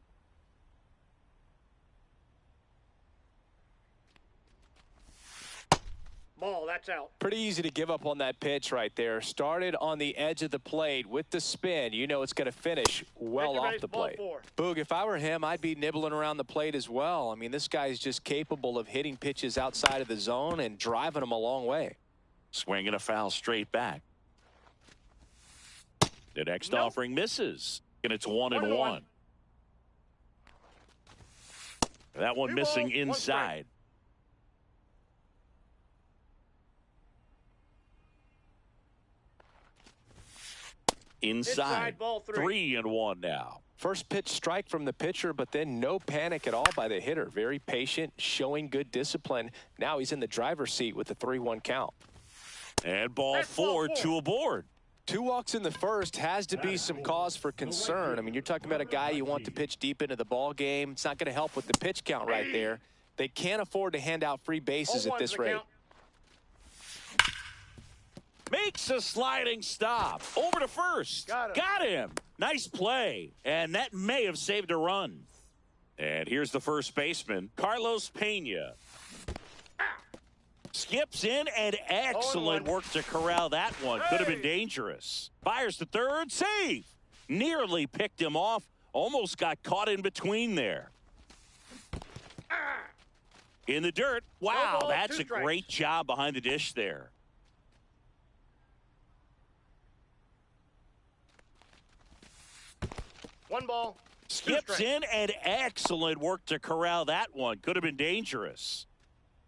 Ball, that's That's out. Pretty easy to give up on that pitch right there. Started on the edge of the plate with the spin. You know it's going to finish well Extra off base, the ball plate. 4. Boog, if I were him, I'd be nibbling around the plate as well. I mean, this guy's just capable of hitting pitches outside of the zone and driving them a long way. Swinging a foul straight back. The next Nope. offering misses, and it's 1-1. 1-1. That one 2 missing balls, 1 strike. inside. Inside. Ball 3. 3-1 now. First pitch strike from the pitcher, but then no panic at all by the hitter. Very patient, showing good discipline. Now he's in the driver's seat with the 3-1 count. And ball 4, 2 aboard. 2 walks in the first has to be some cause for concern. I mean, you're talking about a guy you want to pitch deep into the ball game. It's not going to help with the pitch count right there. They can't afford to hand out free bases at this rate. Makes a sliding stop. Over to first. Got him. Nice play. And that may have saved a run. And here's the first baseman, Carlos Pena. Skips in, and excellent 0-1. work to corral that one. Could have been dangerous. Fires to third. Save. Nearly picked him off. Almost got caught in between there. In the dirt. Wow, ball, that's 2 a strikes. great job behind the dish there. One ball. 2 Skips strikes. in, and excellent work to corral that one. Could have been dangerous.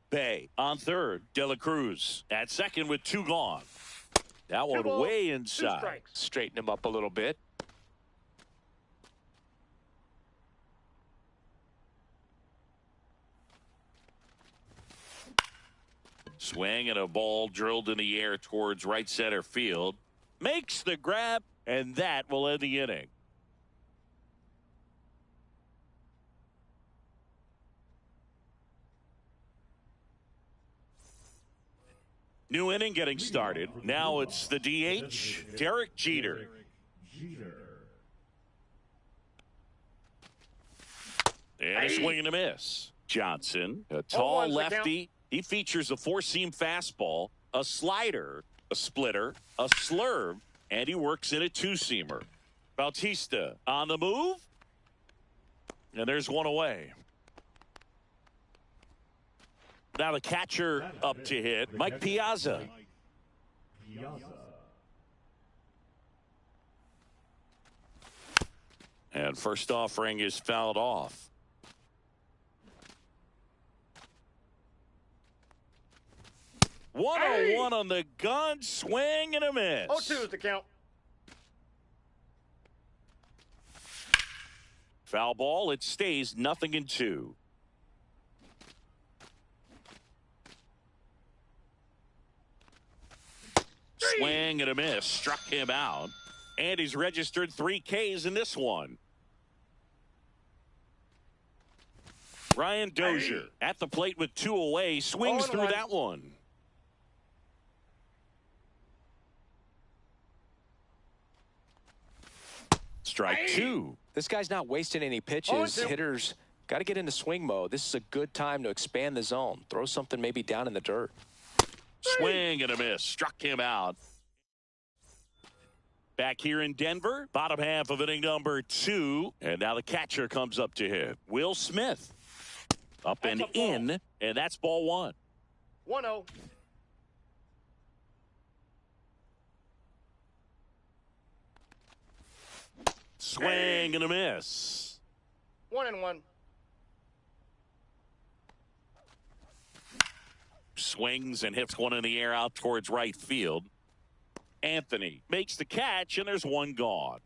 Bay on third. De La Cruz at second with 2 gone. That 2 one balls, way 2 inside. strikes. Straighten him up a little bit. Swing and a ball drilled in the air towards right center field. Makes the grab, and that will end the inning. New inning getting started. Now it's the DH, Derek Jeter. And a swing and a miss. Johnson, a tall 0-1's the count. lefty. He features a 4-seam fastball, a slider, a splitter, a slurve, and he works in a 2-seamer. Bautista on the move. And there's one away. Now the catcher up to hit, Mike Piazza. And first offering is fouled off. Hey! 1-0-1 on the gun, swing and a miss. 0-2 is the count. Foul ball, it stays 0-2. Swing and a miss, struck him out. And he's registered 3 Ks in this one. Ryan Dozier at the plate with 2 away, swings through 0-1. that one. Strike 2. This guy's not wasting any pitches. 0-2. Hitters got to get into swing mode. This is a good time to expand the zone. Throw something maybe down in the dirt. Swing and a miss, struck him out. Back here in Denver, bottom half of inning number 2. And now the catcher comes up to hit. Will Smith. Up and That's a ball. in, and that's ball 1. 1-0. Swing and a miss. 1-1. Swings and hits one in the air out towards right field. Anthony makes the catch, and there's one gone.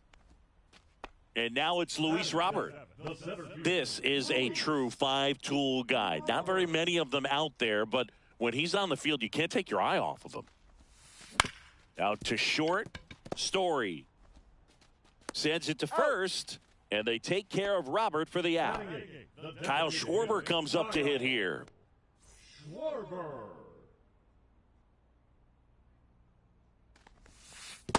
And now it's Luis Robert. This is a true 5-tool guy. Not very many of them out there, but when he's on the field, you can't take your eye off of him. Out to short. Story sends it to first, and they take care of Robert for the out. Kyle Schwarber comes up to hit here.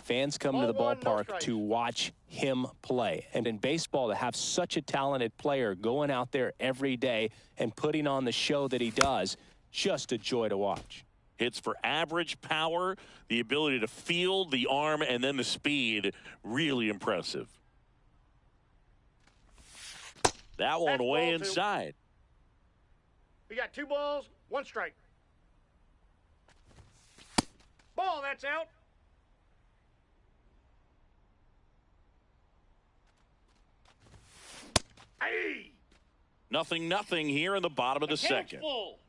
Fans come to the Ball 1, no ballpark strikes. to watch him play. And in baseball, to have such a talented player going out there every day and putting on the show that he does, just a joy to watch. Hits for average power, the ability to field, the arm, and then the speed. Really impressive. That one That's way ball two. inside. We got 2 balls, 1 strike. Ball, that's out. Hey! Nothing here in the bottom of the second. Full.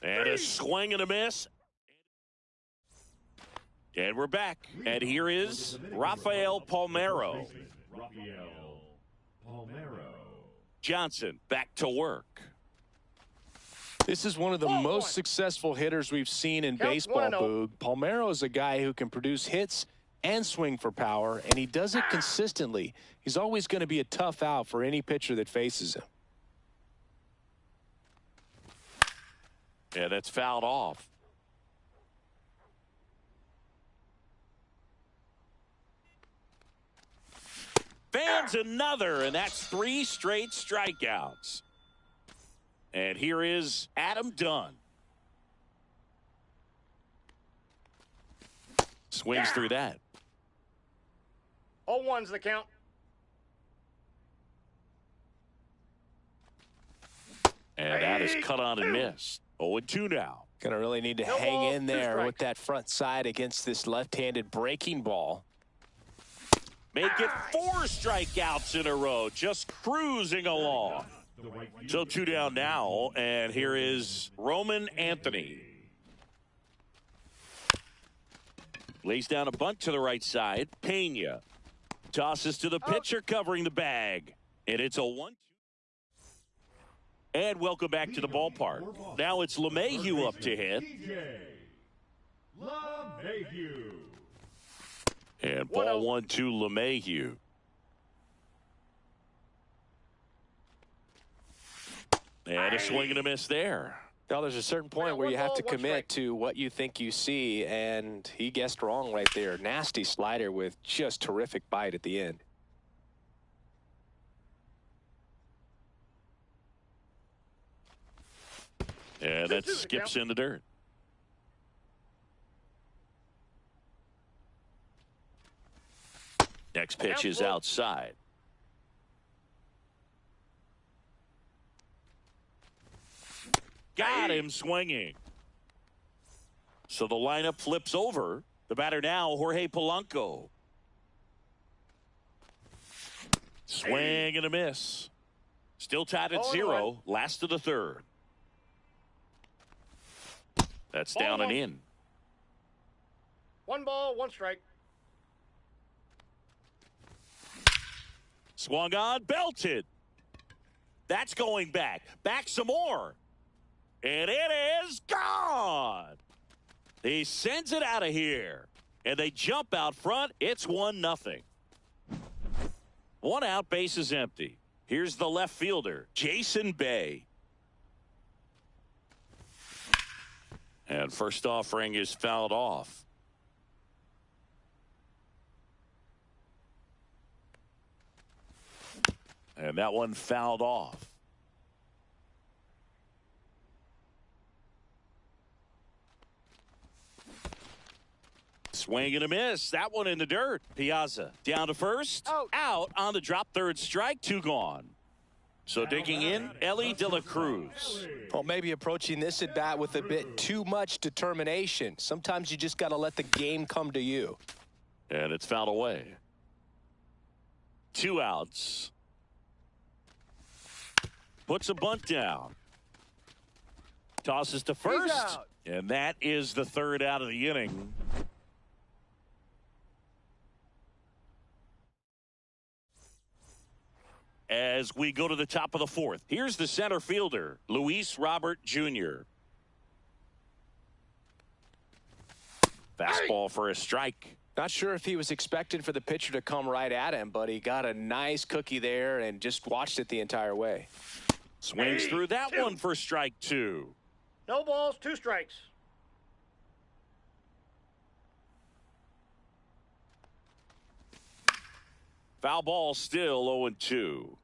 And a swing and a miss. And we're back. And here is Rafael Palmeiro. Rafael Palmeiro. Johnson back to work. This is one of the most successful hitters we've seen in baseball, Boog. Palmeiro is a guy who can produce hits and swing for power, and he does it consistently. He's always going to be a tough out for any pitcher that faces him. Yeah, that's fouled off. Fans another, and that's 3 straight strikeouts. And here is Adam Dunn. Swings through that. 0-1's the count. And that is cut on and missed. 0-2 now. Gonna really need to hang in there with that front side against this left-handed breaking ball. Make it 4 strikeouts in a row. Just cruising along. So 2 down now, and here is Roman Anthony. Lays down a bunt to the right side. Pena tosses to the pitcher covering the bag. And it's a 1-2. And welcome back to the ballpark. Now it's LeMahieu up to hit. LeMahieu. And ball 1 to LeMahieu. And a swing and a miss there. Now, there's a certain point where you have to commit to what you think you see, and he guessed wrong right there. Nasty slider with just terrific bite at the end. And that skips in the dirt. Next pitch is outside. Got him swinging. So the lineup flips over. The batter now, Jorge Polanco. Swing and a miss. Still tied at 0. Last of the third. That's down and in. 1 ball, 1 strike. Swung on, belted. That's going back. Back some more. And it is gone. He sends it out of here. And they jump out front. It's 1-0. 1 out, base is empty. Here's the left fielder, Jason Bay. And first offering is fouled off. And that one fouled off. Swing and a miss. That one in the dirt. Piazza down to first. Out on the drop, third strike. 2 gone. So digging in, Ellie De La Cruz. Well, maybe approaching this at bat with a bit too much determination. Sometimes you just got to let the game come to you. And it's fouled away. 2 outs. Puts a bunt down. Tosses to first. And that is the 3rd out of the inning. As we go to the top of the 4th, here's the center fielder, Luis Robert Jr. Fastball for a strike. Not sure if he was expected for the pitcher to come right at him, but he got a nice cookie there and just watched it the entire way. Swings through that one for strike 2. No balls, 2 strikes. Foul ball, still 0-2.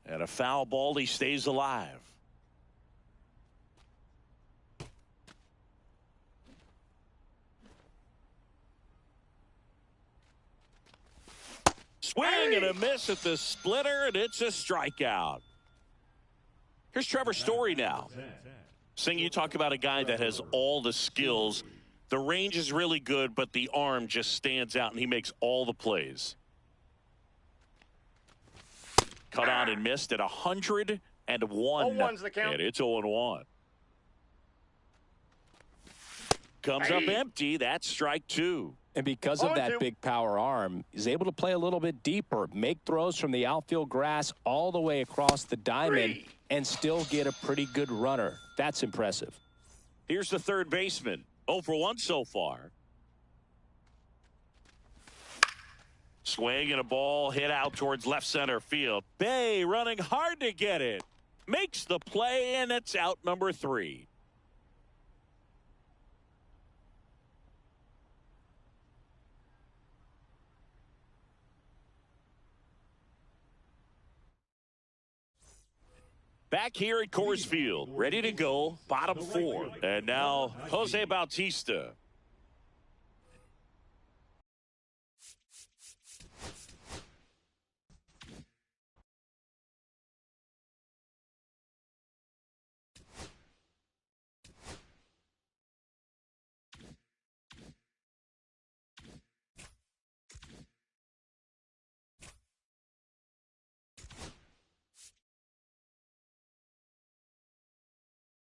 And a foul ball, he stays alive. Swing and a miss at the splitter, and it's a strikeout. Here's Trevor Story now. Sing, you talk about a guy that has all the skills. The range is really good, but the arm just stands out, and he makes all the plays. Cut on and missed at 101. 0-1's the count. And it's 0-1. Comes up empty. That's strike two. And because of that big power arm, he's able to play a little bit deeper, make throws from the outfield grass all the way across the diamond, and still get a pretty good runner. That's impressive. Here's the third baseman. 0 for 1 so far. Swing and a ball hit out towards left center field. Bay running hard to get it. Makes the play, and it's out number 3. Back here at Coors Field, ready to go, bottom 4. And now Jose Bautista.